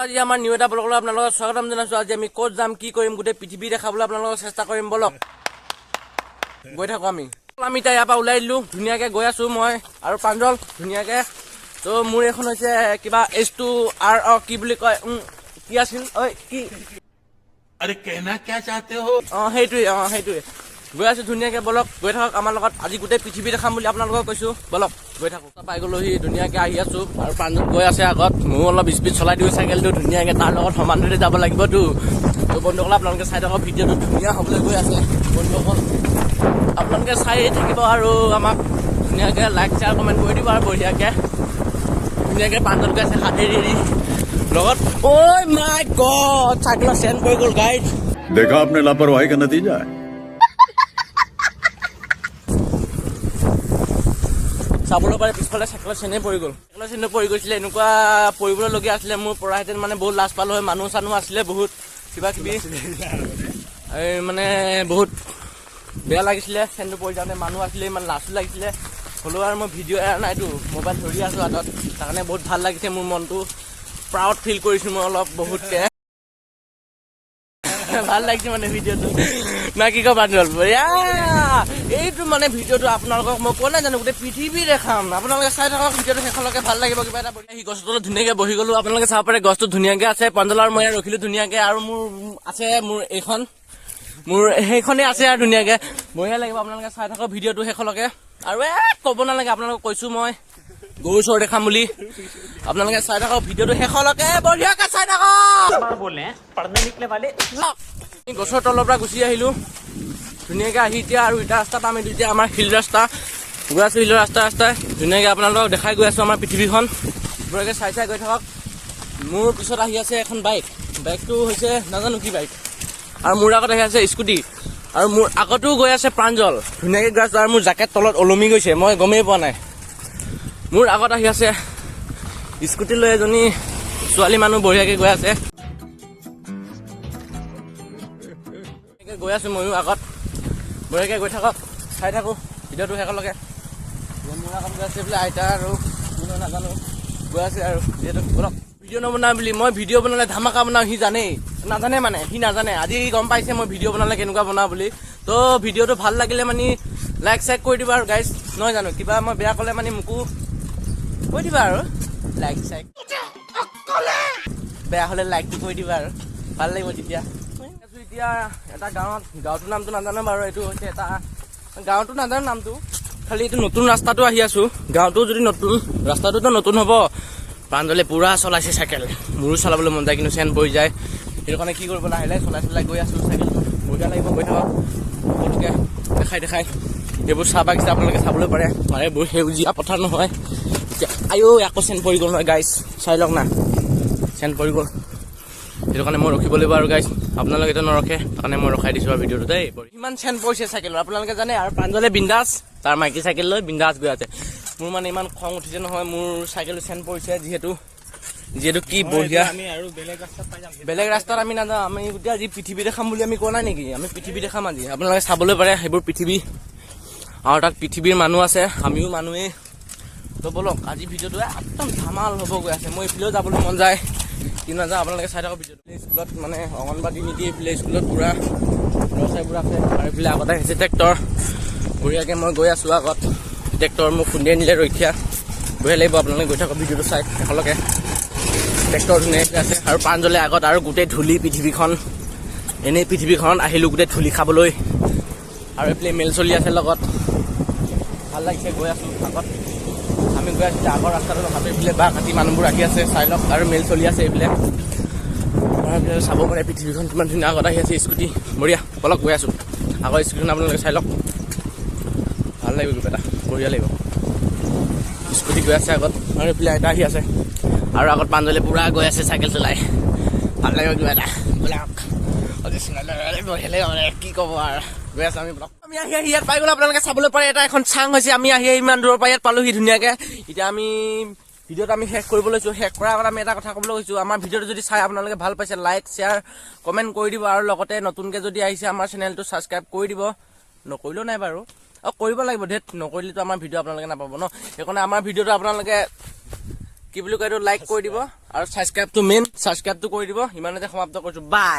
আজি আমাৰ নিউ এটা ব্লগলৈ আপোনালোকক স্বাগতম জনাইছো। আজি আমি ক'ত যাম, কি কৰিম, গোটেই পৃথিৱী দেখাবলৈ আপোনালোকক চেষ্টা কৰিম। বলক গৈ থাকো। আমি এতিয়া ইয়াৰ পৰা ওলাই দিলো, ধুনীয়াকে গৈ আছো মই আৰু প্ৰাঞ্জল ধুনীয়াকে। তো মোৰ এখন হৈছে কিবা H2R কি বুলি কয়, কি আছিল ঐ কি अरे कहना क्या चाहते हो? সেইটোৱে গৈ আছো ধুনীয়াকে। বলক গৈ থাকক আমাৰ লগত। আজি গোটেই পৃথিৱী দেখাম বুলি আপোনালোকক কৈছো। বলক গৈ থাকো। পাই গ'লোহি, ধুনীয়াকে আহি আছো আৰু প্ৰাঞ্জল গৈ আছে আগত। ময়ো অলপ স্পীড চলাই দিওঁ চাইকেলটো ধুনীয়াকে, তাৰ লগত সমান ধৰি যাব লাগিবতো। তো বন্ধুসকল আপোনালোকে চাই থাকক, ভিডিঅ'টো ধুনীয়া হ'বলৈ গৈ আছে। বন্ধুসকল আপোনালোকে চাই থাকিব আৰু আমাক ধুনীয়াকে লাইক শ্বেয়াৰ কমেণ্ট কৰি দিব আৰু বঢ়িয়াকে। ধুনীয়াকে প্ৰাঞ্জল গৈ আছে হাতেৰি লগত। ঐ মাই গড, চাইকেলৰ চেন পৰি গ'ল গাইড। देखा आपने लापरवाही का नतीजा है। চাবলৈ পাৰে পিছফালে চাইকেলৰ চেনে পৰি গ'ল। চাইকেলৰ চেনে পৰি গৈছিলে, এনেকুৱা পৰিবলগীয়া আছিলে। মোৰ পৰাহেঁতেন মানে বহুত লাজ পালো হয়। মানুহ চানুহ আছিলে বহুত কিবা কিবি, মানে বহুত বেয়া লাগিছিলে চেনটো পৰি যাওঁতে। মানুহ আছিলে, ইমান লাজো লাগিছিলে। হ'লেও আৰু মই ভিডিঅ' এৰা নাইতো, মোবাইল ধৰি আছো হাতত। তাৰ কাৰণে বহুত ভাল লাগিছে, মোৰ মনটো প্ৰাউড ফিল কৰিছো মই অলপ বহুতকে। ভাল লাগিছে মানে ভিডিঅ'টো না, কি কয় প্ৰাঞ্জল? এইটো মানে ভিডিঅ'টো আপোনালোকক মই কোৱা নাই জানো, গোটেই পৃথিৱী দেখাম। আপোনালোকে চাই থাকক ভিডিঅ'টো শেষলৈকে, ভাল লাগিব কিবা এটা। সি গছৰ তলত ধুনীয়াকে বহি গ'লো, আপোনালোকে চাব পাৰে গছটো ধুনীয়াকে আছে। প্ৰাঞ্জল আৰু মই ৰখিলো ধুনীয়াকে, আৰু মোৰ আছে এইখন, মোৰ সেইখনেই আছে আৰু ধুনীয়াকে বঢ়িয়া লাগিব। আপোনালোকে চাই থাকক ভিডিঅ'টো শেষলৈকে। আৰু ক'ব নালাগে, আপোনালোকক কৈছো মই গৰু চৰ দেখাম বুলি। আপোনালোকে চাই থাকক ভিডিঅ'টো শেষলৈকে, বঢ়িয়াকে চাই থাকক। গছৰ তলৰ পৰা গুচি আহিলো ধুনীয়াকে আহি এতিয়া, আৰু ইটা ৰাস্তা পাম এইটো এতিয়া আমাৰ শিল ৰাস্তা। গৈ আছো শিলৰ ৰাস্তাই ধুনীয়াকে আপোনালোকক দেখাই গৈ আছো আমাৰ পৃথিৱীখন। বঢ়িয়াকে চাই গৈ থাকক। মোৰ পিছত আহি আছে এখন বাইকটো হৈছে নাজানো কি বাইক, আৰু মোৰ আগত আহি আছে স্কুটি, আৰু মোৰ আগতো গৈ আছে প্ৰাঞ্জল ধুনীয়াকে গৈ আছো। আৰু মোৰ জেকেট তলত ওলমি গৈছে, মই গমেই পোৱা নাই। মোৰ আগত আহি আছে স্কুটি লৈ এজনী ছোৱালী মানুহ বঢ়িয়াকে গৈ আছে। গৈ আছো ময়ো আগত, বঢ়িয়াকে গৈ থাকক, চাই থাকো ভিডিঅ'টো শেষলৈকে। মোৰ আগত গৈ আছে বোলে আইতা আৰু কোনো নাজানো গৈ আছে আৰু যিহেতু। বলক ভিডিঅ' নবনাও বুলি, মই ভিডিঅ' বনালে ধামাকা বনাওঁ, সি জানেই নাজানে, মানে সি নাজানে। আজি গম পাইছে মই ভিডিঅ' বনালে কেনেকুৱা বনাওঁ বুলি। তো ভিডিঅ'টো ভাল লাগিলে মানে লাইক চাইক কৰি দিবা আৰু গাইজ, নহয় জানো? কিবা মই বেয়া ক'লে মানে মোকো কৈ দিবা আৰু লাইক চাইক, বেয়া হ'লে লাইকটো কৰি দিবা আৰু ভাল লাগিব তেতিয়া। এতিয়া এটা গাঁৱটোৰ নামটো নাজানো বাৰু। এইটো হৈছে এটা গাঁৱটো নাজানো নামটো, খালি এইটো নতুন ৰাস্তাটো আহি আছো। গাঁৱটো যদি নতুন, ৰাস্তাটোতো নতুন হ'ব। প্ৰাঞ্জলে পুৰা চলাইছে চাইকেল, মোৰো চলাবলৈ মন যায় কিন্তু চেন পৰি যায়। সেইটো কাৰণে কি কৰিব, লাহে লাহে চলাই গৈ আছো চাইকেলটো। বঢ়িয়া লাগিব গৈ থাকক। সকলোকে দেখাই এইবোৰ চাহ বাগিচা আপোনালোকে চাবলৈ পাৰে। মানে এইবোৰ সেউজীয়া পথাৰ নহয়। এতিয়া আকৌ চেন পৰি গ'ল নহয় গাইজ, চাই লওক না, চেন পৰি গ'ল। সেইটো কাৰণে মই ৰখিব লাগিব আৰু গাইজ, আপোনালোকে এতিয়া নৰখে, সেইকাৰণে মই ৰখাই দিছো আৰু ভিডিঅ'টো দেই। ইমান চেন পৰিছে চাইকেলৰ আপোনালোকে জানে। আৰু প্ৰাঞ্জলে বিন্দাছ তাৰ মাইকী চাইকেল লৈ বিন্দাছ গৈ আছে। মোৰ মানে ইমান খং উঠিছে নহয়, মোৰ চাইকেলটো চেন পৰিছে যিহেতু কি বঢ়িয়া। বেলেগ ৰাস্তাত আমি নাযাওঁ, আমি গোটেই আজি পৃথিৱী দেখাম বুলি আমি কোৱা নাই নেকি? আমি পৃথিৱী দেখাম আজি, আপোনালোকে চাবলৈ পাৰে সেইবোৰ পৃথিৱী। আৰু তাত পৃথিৱীৰ মানুহ আছে, আমিও মানুহেই। তো বলক আজি ভিডিঅ'টো একদম ধামাল হ'ব গৈ আছে। মই এইফালেও যাবলৈ মন যায় কিন্তু নাযাওঁ। আপোনালোকে চাই থাকক ভিডিঅ'টো। স্কুলত মানে অংগনবাদী নিদি এইফালে স্কুলত পুৰা ল'ৰা ছোৱালীবোৰ আছে। আৰু এইফালে আগতে আহিছে ট্ৰেক্টৰ, বঢ়িয়াকৈ মই গৈ আছোঁ আগত। ট্ৰেক্টৰ মোক খুন্দিয়াই নিলে ৰক্ষা, বঢ়িয়া লাগিব। আপোনালোকে গৈ থাকক ভিডিঅ'টো চাই শেষলৈকে। ট্ৰেক্টৰ ধুনীয়াকৈ আছে আৰু প্ৰাঞ্জলে আগত, আৰু গোটেই ধূলি পৃথিৱীখন। এনেই পৃথিৱীখনত আহিলোঁ গোটেই ধূলি খাবলৈ। আৰু এইফালে মেল চলি আছে লগত, ভাল লাগিছে গৈ আছোঁ আগত। আমি গৈ আছোঁ আগৰ ৰাস্তাটো, হাতে এইফালে বাঁহ কাটি মানুহবোৰ আহি আছে, চাই লওক। আৰু মেল চলি আছে এইফালে, চাব পাৰে পৃথিৱীখন কিমান ধুনীয়া। আগত আহি আছে স্কুটি, বঢ়িয়া। বলক গৈ আছোঁ আগৰ স্কুটিখন, আপোনালোকে চাই লওক, ভাল লাগিব কিবা এটা, বঢ়িয়া লাগিব। স্কুটি গৈ আছে আগত, আৰু এইফালে আইতা আহি আছে, আৰু আগত প্ৰাঞ্জলে পুৰা গৈ আছে চাইকেল চলাই, ভাল লাগিব কিবা এটা। বলক বঢ়িয়া লাগিব মানে, কি ক'ব আৰু গৈ আছোঁ আমি আহি ইয়াত পাই গ'লো। আপোনালোকে চাবলৈ পাৰে এটা এখন চাং হৈছে। আমি আহি ইমান দূৰৰ পৰা ইয়াত পালোহি ধুনীয়াকৈ। এতিয়া আমি ভিডিঅ'টো আমি শেষ কৰিব লৈছোঁ। শেষ কৰাৰ আগত আমি এটা কথা ক'বলৈ কৈছোঁ, আমাৰ ভিডিঅ'টো যদি চাই আপোনালোকে ভাল পাইছে, লাইক শ্বেয়াৰ কমেণ্ট কৰি দিব। আৰু লগতে নতুনকৈ যদি আহিছে আমাৰ চেনেলটো ছাবস্ক্ৰাইব কৰি দিব। নকৰিলেও নাই বাৰু, কৰিব লাগিব, নকৰিলেতো আমাৰ ভিডিঅ' আপোনালোকে নাপাব ন। সেইকাৰণে আমাৰ ভিডিঅ'টো আপোনালোকে কি বুলি কয় এইটো লাইক কৰি দিব আৰু ছাবস্ক্ৰাইবটো মেইন ছাবস্ক্ৰাইবটো কৰি দিব ইমানতে সমাপ্ত কৰিছো বাই